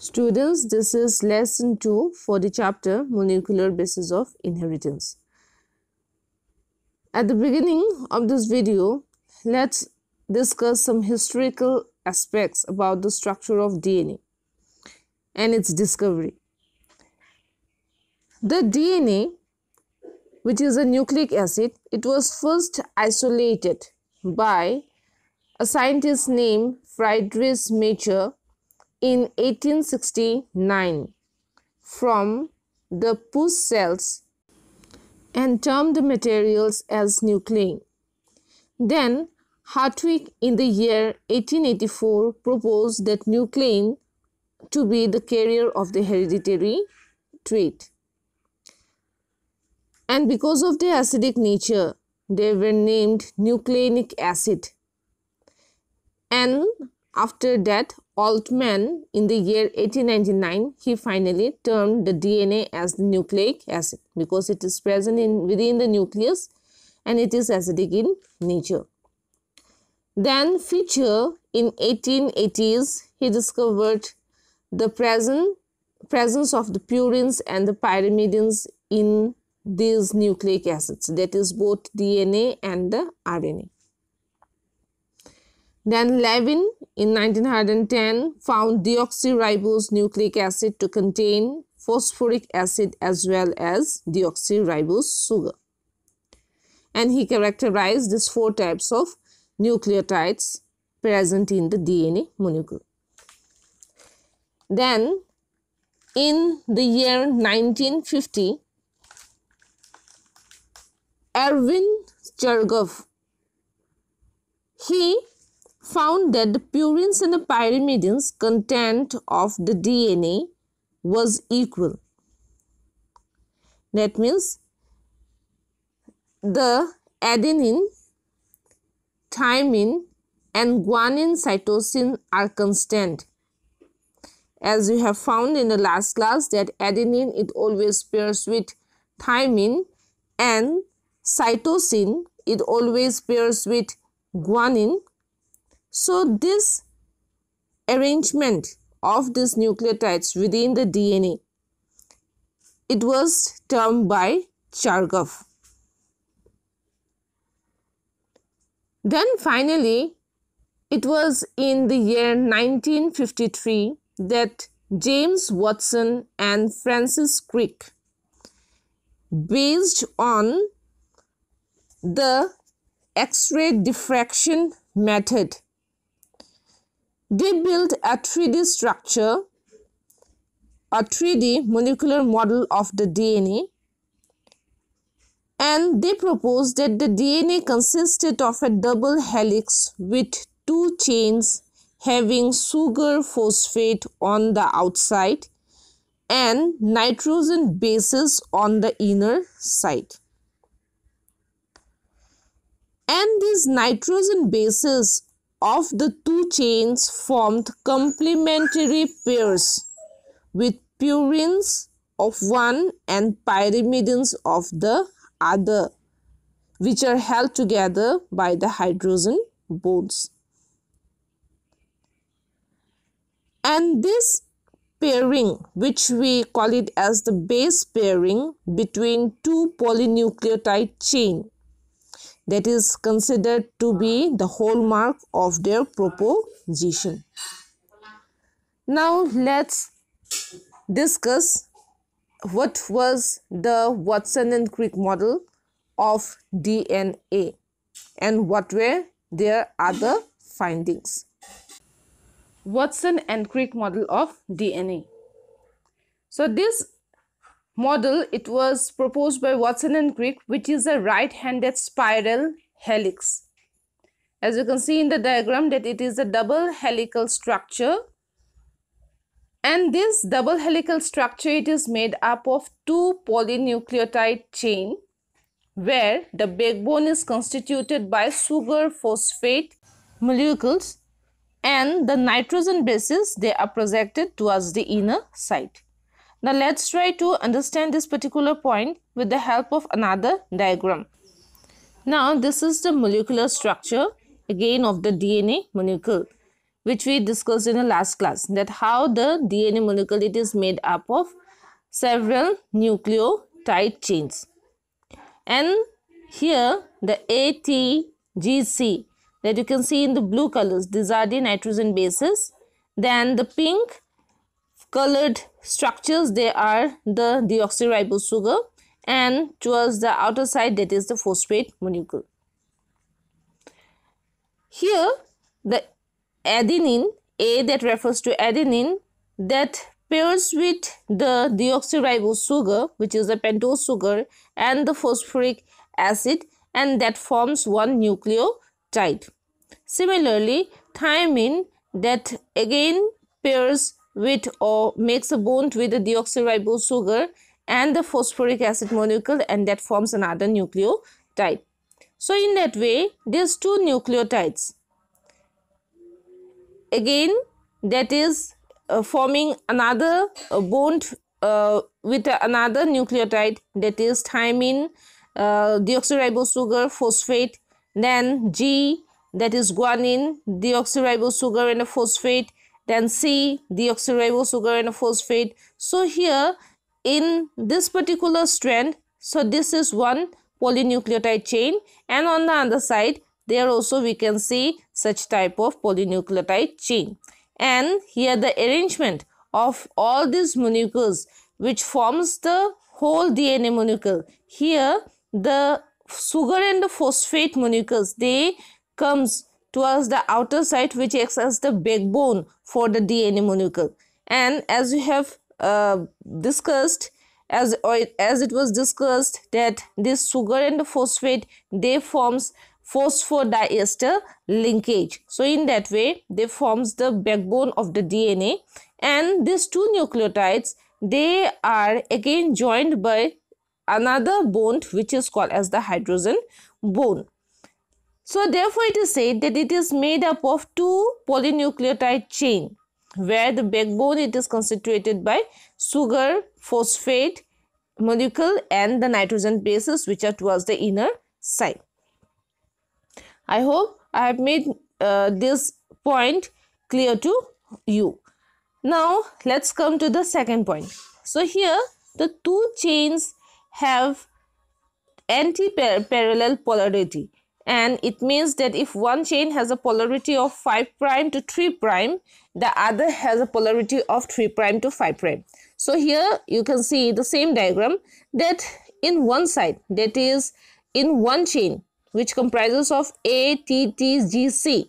Students, this is lesson 2 for the chapter Molecular Basis of Inheritance. At the beginning of this video, let's discuss some historical aspects about the structure of DNA and its discovery. The DNA, which is a nucleic acid, it was first isolated by a scientist named Friedrich Miescher in 1869 from the pus cells and termed the materials as nuclei. Then Hartwig in the year 1884 proposed that nuclein to be the carrier of the hereditary trait. And because of their acidic nature, they were named nucleic acid. And after that, Altman in the year 1899, he finally termed the DNA as the nucleic acid because it is present within the nucleus and it is acidic in nature. Then Fischer in 1880s, he discovered the presence of the purines and the pyrimidines in these nucleic acids, that is both DNA and the RNA. Then Levin in 1910 found deoxyribose nucleic acid to contain phosphoric acid as well as deoxyribose sugar. And he characterized these 4 types of nucleotides present in the DNA molecule. Then in the year 1950, Erwin Chargaff, he found that the purines and the pyrimidines content of the DNA was equal. That means the adenine, thymine and guanine cytosine are constant. As you have found in the last class that adenine, it always pairs with thymine and cytosine, it always pairs with guanine. So this arrangement of these nucleotides within the DNA, it was termed by Chargaff. Then finally, it was in the year 1953 that James Watson and Francis Crick, based on the X-ray diffraction method, they built a 3D structure, a 3D molecular model of the DNA, and they proposed that the DNA consisted of a double helix with 2 chains having sugar phosphate on the outside and nitrogen bases on the inner side. And these nitrogen bases of the 2 chains formed complementary pairs with purines of one and pyrimidines of the other, which are held together by the hydrogen bonds. And this pairing, which we call it as the base pairing between 2 polynucleotide chain, that is considered to be the hallmark of their proposition. Now let's discuss what was the Watson and Crick model of DNA and what were their other findings. Watson and Crick model of DNA. So this model, it was proposed by Watson and Crick, which is a right-handed spiral helix. As you can see in the diagram that it is a double helical structure, and this double helical structure, it is made up of 2 polynucleotide chain where the backbone is constituted by sugar phosphate molecules and the nitrogen bases, they are projected towards the inner side. Now let's try to understand this particular point with the help of another diagram. Now this is the molecular structure again of the DNA molecule. which we discussed in the last class, that how the DNA molecule, it is made up of several nucleotide chains. And here the ATGC that you can see in the blue colors, these are the nitrogen bases. Then the pink colored structures, they are the deoxyribose sugar, and towards the outer side, that is the phosphate molecule. Here the adenine, A that refers to adenine, that pairs with the deoxyribose sugar, which is a pentose sugar, and the phosphoric acid, and that forms one nucleotide. Similarly, thymine, that again pairs with or makes a bond with the deoxyribose sugar and the phosphoric acid molecule, and that forms another nucleotide. So in that way, these two nucleotides again, that is forming another bond with another nucleotide, that is thymine, deoxyribose sugar, phosphate, then G, that is guanine, deoxyribose sugar and a phosphate, then C, deoxyribose sugar and a phosphate. So here in this particular strand, so this is one polynucleotide chain, and on the other side there also we can see such type of polynucleotide chain. And here the arrangement of all these molecules which forms the whole DNA molecule. Here the sugar and the phosphate molecules, they comes towards the outer side, which acts as the backbone for the DNA molecule. And as we have discussed, as it was discussed, that this sugar and the phosphate, they forms phosphodiester linkage. So in that way they forms the backbone of the DNA, and these two nucleotides, they are again joined by another bond which is called as the hydrogen bond. So therefore it is said that it is made up of two polynucleotide chain, where the backbone, it is constituted by sugar, phosphate molecule and the nitrogen bases, which are towards the inner side. I hope I have made this point clear to you. Now let's come to the second point. So here the two chains have anti-parallel polarity, and it means that if one chain has a polarity of 5' to 3', the other has a polarity of 3' to 5'. So here you can see the same diagram, that in one side, that is in one chain which comprises of ATTGC,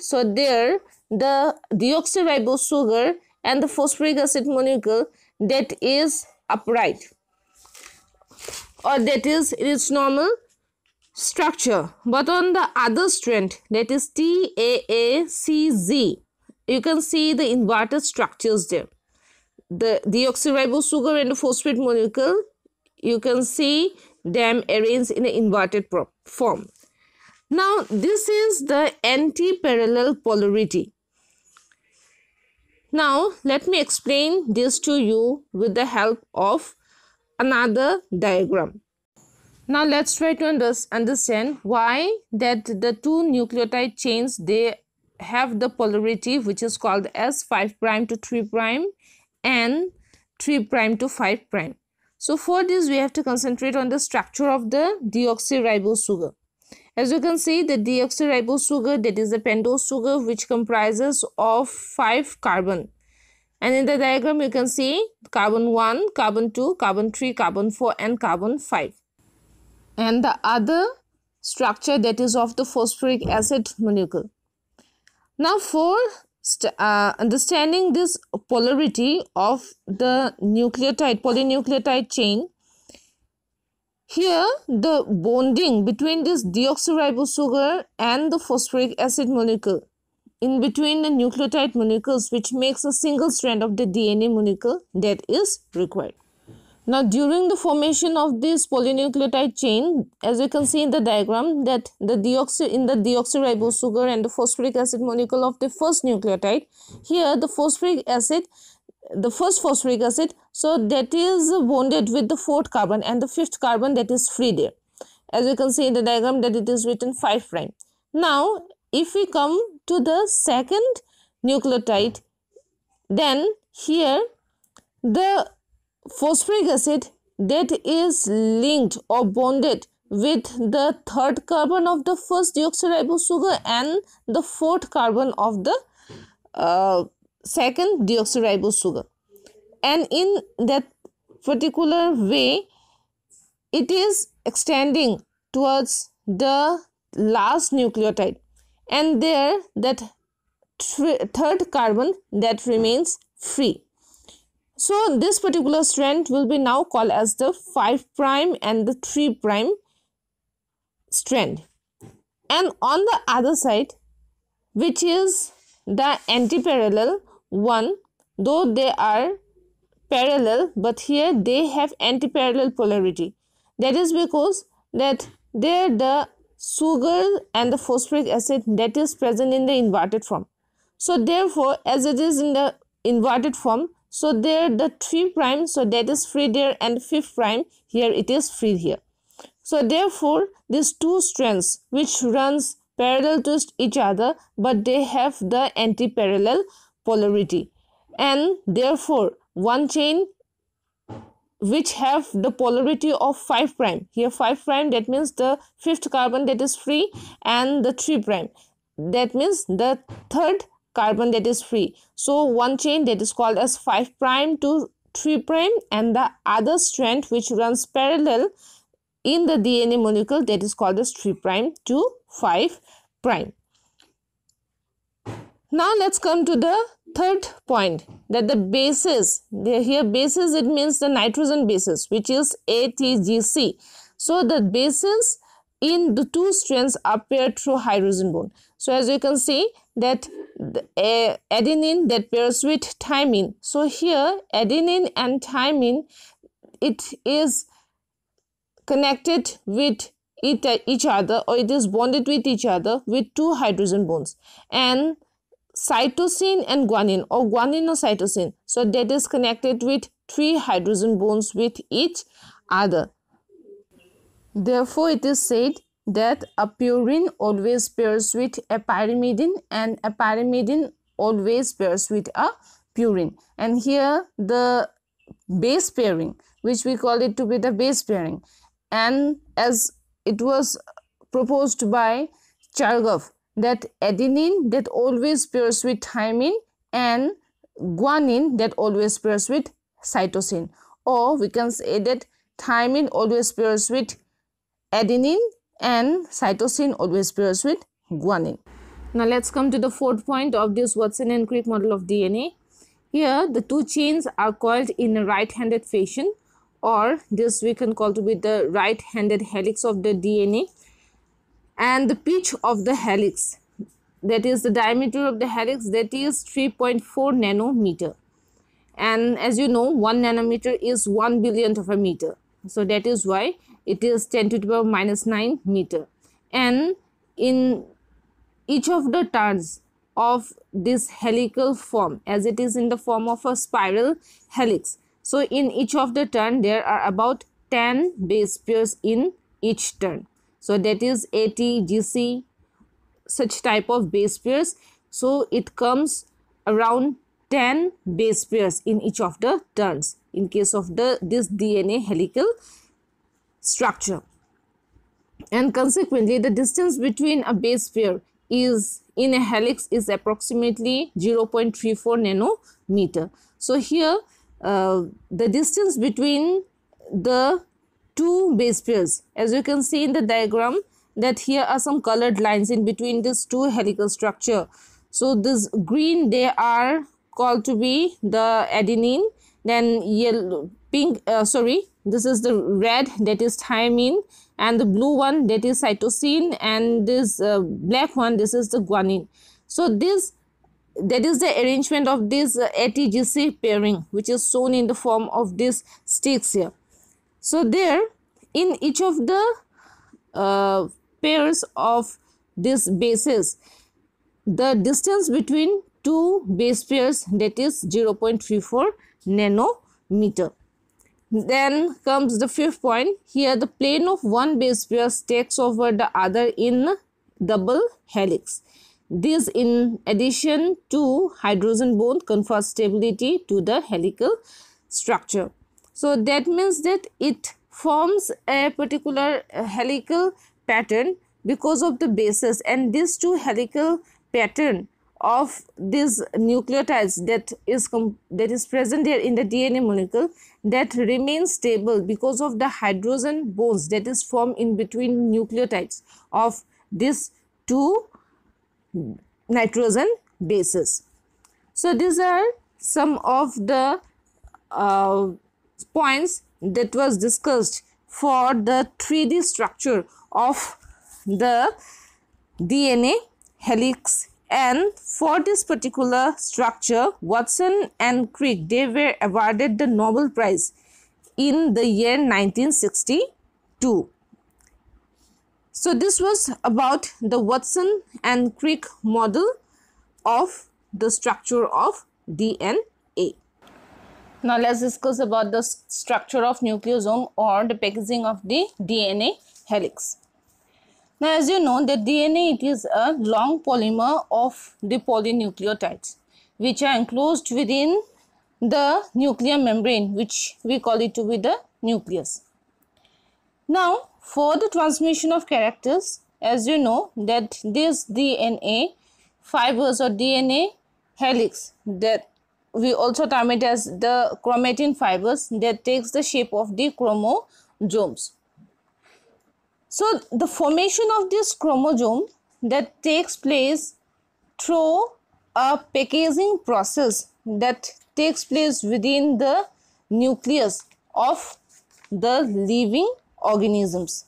so there the deoxyribose sugar and the phosphoric acid molecule, that is upright, or that is in its normal structure. But on the other strand, that is TAACZ, you can see the inverted structures there. The deoxyribose sugar and the phosphate molecule, you can see them arranged in an inverted form. Now this is the anti-parallel polarity. Now let me explain this to you with the help of another diagram. Now let's try to understand why that the two nucleotide chains, they have the polarity which is called as 5' to 3' and 3' to 5'. So for this we have to concentrate on the structure of the deoxyribose sugar. As you can see, the deoxyribose sugar, that is the pentose sugar, which comprises of 5 carbon. And in the diagram you can see carbon 1, carbon 2, carbon 3, carbon 4 and carbon 5. And the other structure, that is of the phosphoric acid molecule. Now for understanding this polarity of the polynucleotide chain, here the bonding between this deoxyribose sugar and the phosphoric acid molecule, in between the nucleotide molecules, which makes a single strand of the DNA molecule, that is required. Now during the formation of this polynucleotide chain, as you can see in the diagram, that the deoxyribose sugar and the phosphoric acid molecule of the first nucleotide, here the phosphoric acid, the first phosphoric acid, so that is bonded with the 4th carbon, and the 5th carbon, that is free there. As you can see in the diagram, that it is written 5'. Now if we come to the second nucleotide, then here the phosphoric acid that is linked or bonded with the third carbon of the first deoxyribose sugar and the fourth carbon of the second deoxyribose sugar, and in that particular way it is extending towards the last nucleotide, and there that third carbon that remains free. So this particular strand will be now called as the 5' and the 3' strand. And on the other side, which is the anti-parallel one, though they are parallel, but here they have anti-parallel polarity. That is because that there the sugar and the phosphoric acid that is present in the inverted form. So therefore, as it is in the inverted form, so there the 3', so that is free there, and 5' here it is free here. So therefore, these two strands which runs parallel to each other, but they have the anti-parallel polarity, and therefore one chain which have the polarity of 5', here 5', that means the fifth carbon that is free, and the 3', that means the third carbon that is free. So one chain that is called as 5' to 3', and the other strand which runs parallel in the DNA molecule that is called as 3' to 5'. Now let's come to the third point, that the bases, here bases, it means the nitrogen bases, which is ATGC. So the bases in the two strands are paired through hydrogen bond. So as you can see that the adenine that pairs with thymine. So here adenine and thymine, it is connected with each other, or it is bonded with each other with two hydrogen bonds, and cytosine and guanine, or guanine or cytosine, so that is connected with 3 hydrogen bonds with each other. Therefore it is said that a purine always pairs with a pyrimidine, and a pyrimidine always pairs with a purine. And here the base pairing, which we call it to be the base pairing, and as it was proposed by Chargaff, that adenine that always pairs with thymine, and guanine that always pairs with cytosine, or we can say that thymine always pairs with adenine and cytosine always pairs with guanine. Now let's come to the fourth point of this Watson and Crick model of DNA. Here the two chains are coiled in a right-handed fashion, or this we can call to be the right-handed helix of the DNA, and the pitch of the helix, that is the diameter of the helix, that is 3.4 nanometer, and as you know 1 nanometer is 1 billionth of a meter, so that is why it is 10 to the power minus 9 meter. And in each of the turns of this helical form, as it is in the form of a spiral helix, so in each of the turn there are about 10 base pairs in each turn. So that is ATGC, such type of base pairs. So it comes around 10 base pairs in each of the turns in case of this DNA helical structure. And consequently, the distance between a base pair is in a helix is approximately 0.34 nanometer. So here the distance between the two base pairs, as you can see in the diagram, that here are some colored lines in between these two helical structure. So this green, they are called to be the adenine, then yellow, pink, this is the red, that is thymine, and the blue one, that is cytosine, and this black one, this is the guanine. So that is the arrangement of this ATGC pairing, which is shown in the form of these sticks here. So there, in each of the pairs of these bases, the distance between two base pairs, that is 0.34 nanometer. Then comes the fifth point. Here the plane of one base pair takes over the other in double helix. This, in addition to hydrogen bond, confers stability to the helical structure. So that means that it forms a particular helical pattern because of the bases, and these two helical pattern of these nucleotides that is present there in the DNA molecule, that remains stable because of the hydrogen bonds that is formed in between nucleotides of these two nitrogen bases. So these are some of the points that was discussed for the 3D structure of the DNA helix. And for this particular structure, Watson and Crick, they were awarded the Nobel Prize in the year 1962. So this was about the Watson and Crick model of the structure of DNA. Now let's discuss about the structure of nucleosome, or the packaging of the DNA helix. Now, as you know that DNA, it is a long polymer of the polynucleotides which are enclosed within the nuclear membrane, which we call it to be the nucleus. Now, for the transmission of characters, as you know that this DNA fibers or DNA helix, that we also term it as the chromatin fibers, that takes the shape of the chromosomes. So the formation of this chromosome that takes place through a packaging process that takes place within the nucleus of the living organisms,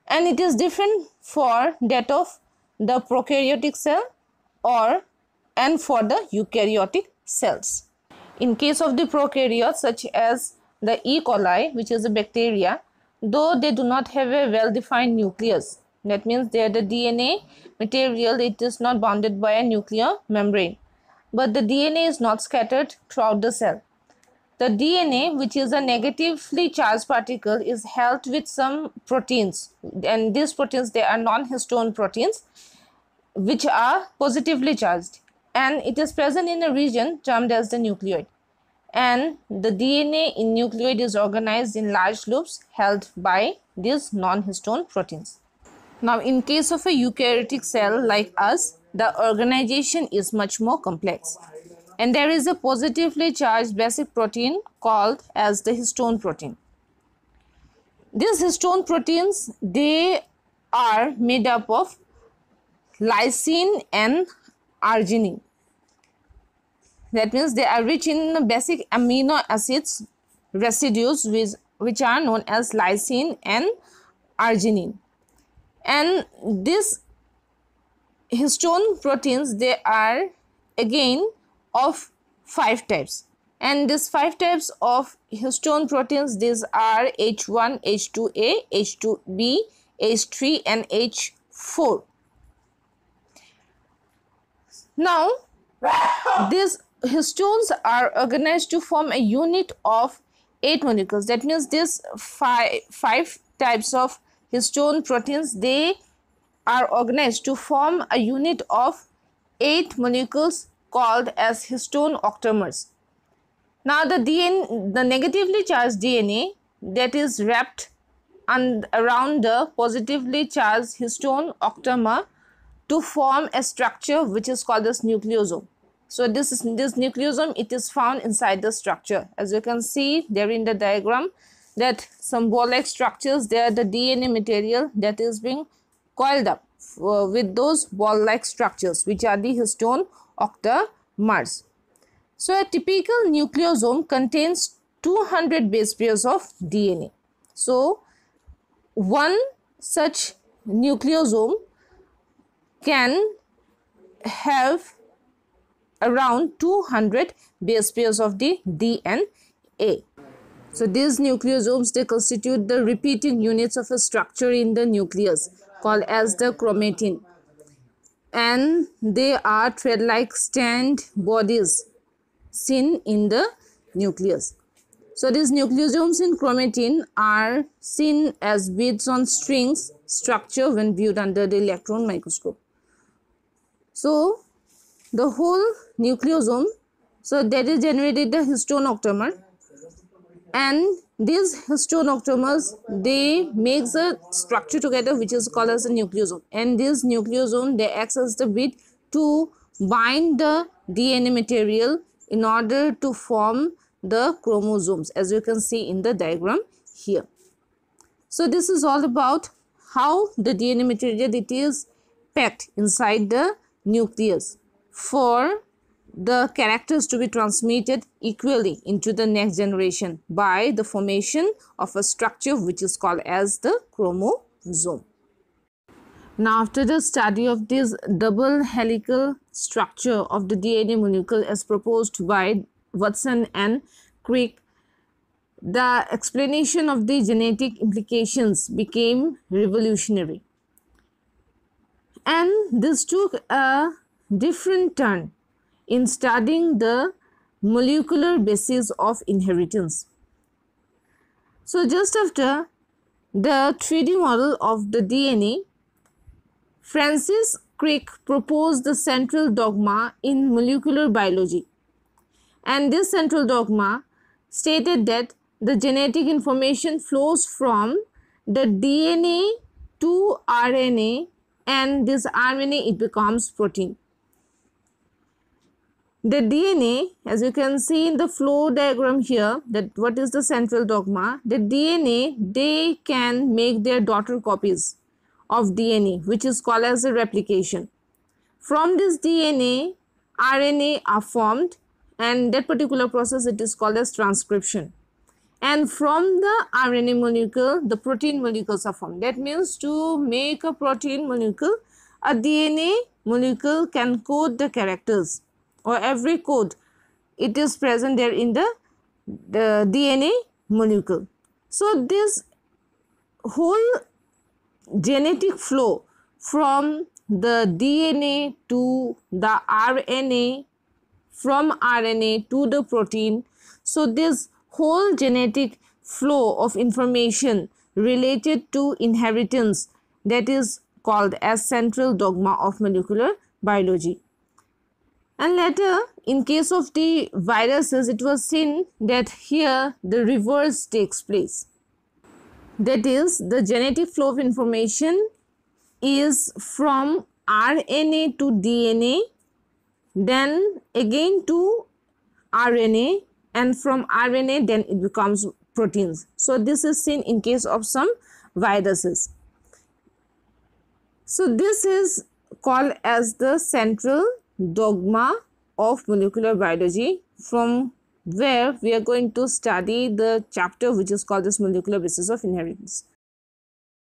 and it is different for that of the prokaryotic cell and for the eukaryotic cells. In case of the prokaryotes, such as the E. coli, which is a bacteria, though they do not have a well-defined nucleus, that means they are the DNA material, it is not bounded by a nuclear membrane, but the DNA is not scattered throughout the cell. The DNA, which is a negatively charged particle, is held with some proteins, and these proteins, they are non-histone proteins which are positively charged, and it is present in a region termed as the nucleoid. And the DNA in nucleoid is organized in large loops held by these non-histone proteins. Now, in case of a eukaryotic cell like us, the organization is much more complex, and there is a positively charged basic protein called as the histone protein. These histone proteins, they are made up of lysine and arginine. That means they are rich in basic amino acids residues which are known as lysine and arginine. And these histone proteins, they are again of 5 types. And these 5 types of histone proteins, these are H1, H2A, H2B, H3 and H4. Now, these histones are organized to form a unit of 8 molecules. That means these five types of histone proteins, they are organized to form a unit of 8 molecules called as histone octamers. Now the negatively charged DNA that is wrapped around the positively charged histone octamer to form a structure which is called as nucleosome. So this nucleosome, it is found inside the structure. As you can see there in the diagram, that some ball-like structures, they are the DNA material that is being coiled up with those ball-like structures, which are the histone octamers. So a typical nucleosome contains 200 base pairs of DNA. So one such nucleosome can have around 200 base pairs of the DNA. So these nucleosomes, they constitute the repeating units of a structure in the nucleus called as the chromatin, and they are thread-like strand bodies seen in the nucleus. So these nucleosomes in chromatin are seen as beads on strings structure when viewed under the electron microscope. So the whole nucleosome, so that is generated the histone octamer, and these histone octamers, they makes a structure together which is called as a nucleosome, and this nucleosome, they acts as the bead to bind the DNA material in order to form the chromosomes, as you can see in the diagram here. So this is all about how the DNA material, it is packed inside the nucleus for the characters to be transmitted equally into the next generation by the formation of a structure which is called as the chromosome. Now, after the study of this double helical structure of the DNA molecule as proposed by Watson and Crick, the explanation of the genetic implications became revolutionary. And this took a different turn in studying the molecular basis of inheritance. So just after the 3D model of the DNA, Francis Crick proposed the central dogma in molecular biology, and this central dogma stated that the genetic information flows from the DNA to RNA, and this RNA, it becomes protein. The DNA, as you can see in the flow diagram here, that what is the central dogma, the DNA, they can make their daughter copies of DNA, which is called as a replication. From this DNA, RNA are formed, and that particular process, it is called as transcription. And from the RNA molecule, the protein molecules are formed. That means to make a protein molecule, a DNA molecule can code the characters, or every code, it is present there in the DNA molecule. So this whole genetic flow from the DNA to the RNA, from RNA to the protein, so this whole genetic flow of information related to inheritance, that is called as central dogma of molecular biology. And later, in case of the viruses, it was seen that here the reverse takes place. That is, the genetic flow of information is from RNA to DNA, then again to RNA, and from RNA then it becomes proteins. So this is seen in case of some viruses. So this is called as the central dogma of molecular biology, from where we are going to study the chapter which is called this molecular basis of inheritance.